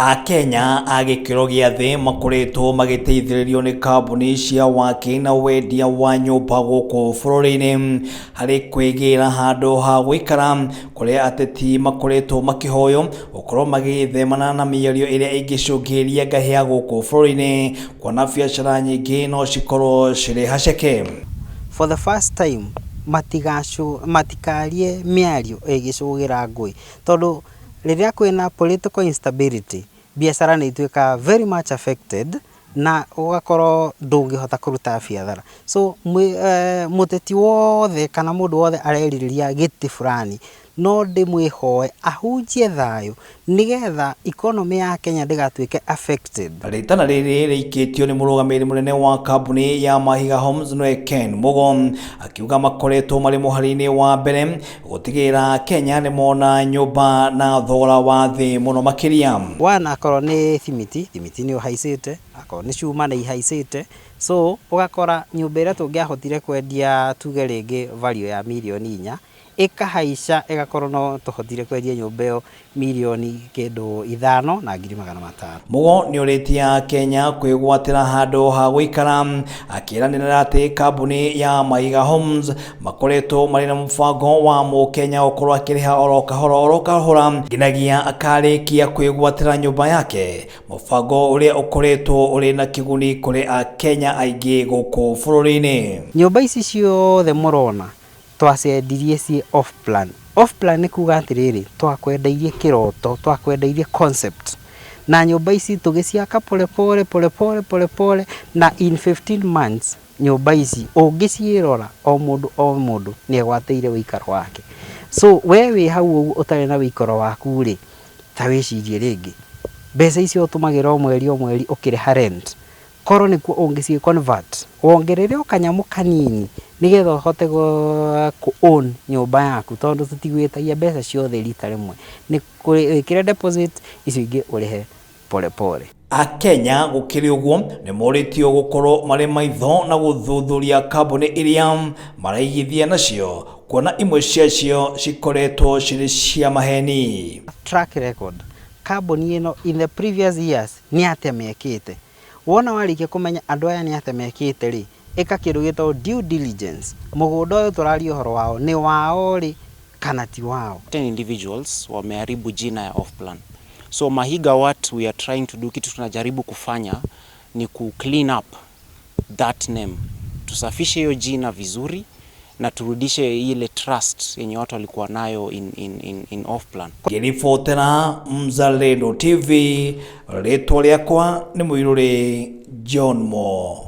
Akenya agikiro gia thi makoretwo magiteithiririo ni kambuni cia waki na wendia wa nyumba guku bururi-ini hari kwigira handu ha guikara kuria ateti makoretwo makihoyo gukorwo magithemana na miario iria ingicungiria ngahia guku bururi-ini kuona biacara nyingi no cikorwo ciri haceke. For the first time matikarie miario igicugira ngui tondu riria kwina political instability biashara ni ituika very much affected na ugakorwo ndungihota kuruta biathara. So muteti wothe kana mundu wothe areririria giti fulani no ndimwihoe ahunjie thayo nigetha economy ya Kenya ndigatuike affected. Ritana riri rikitio ni murugamiri munene wa kambuni ya Mahiga Homes no Ken Mugo akiuga makoretwo mari muhari-ini wa mbere gutigira Kenya ni mona nyumba na thogora wa thi muno makiria. Wana akorwo ni thimiti ni uhaicite, akorwo ni cuma ni ihaicite, so ugakora nyumba ira tungiahotire kwendia tuge ringi value ya milioni 4 ikahaica igakorwo no tuhotire kwendia nyumba yo milioni kindu 5 na 500,000. Mugo ni uritia Kenya Kuiguatira handu ha guikara akiranira ati kambuni ya Mahiga Homes makoretwo mari na mfango wa Mukenya ukorwo akiriha oro kahora nginagia akarikia kuiguatira nyumba yake, mfango uria ukoretwo uri na kiguni kuri Akenya aingi guku bururi-ini. Nyumba ici ciothe murona twacendirie ci off plan. Off plan ni kuga atiriri twakwendeirie kiroto, twakwendeirie concept, na nyumba ici tugiciaka pole pole na in 15 months nyumba ici ungiciirora o mundu ni egwateire uikaro wake. So wewe hau utari na uikaro waku ri ta wicirie ringi mbeca icio utumagira mweri ukiriha rent koro nikuo ungisi convert wongerere okanyamu kanini nigetha uhote ku own nyumba yaku tondu tutigwitagia mbeca ciothe rita rimwe ni wikire deposit icio ingi urihe pole. Akenya gukiri uguo ni moritio gukorwo mari maitho na guthuthuria kambuni iria maraigithia nacio kuona imwe ciacio cikoretwo ciri cia maheni. Track record kambuni ino in the previous years ni atia mekite wona warikia kumenya andu aya ni atia mekite ri eka kindu gitwo due diligence mugunda uyu turario horo wao ni wao ri kana ti wao. 10 individuals wameharibu jina ya off plan. So Mahiga, what we are trying to do, kitu tunajaribu kufanya ni ku clean up that name, tusafishe hiyo jina vizuri na turudishe ile trust yenye watu walikuwa nayo in off plan. Ngiribotera Mzalendo TV, ritwa riakwa ni Muiruri John Mo.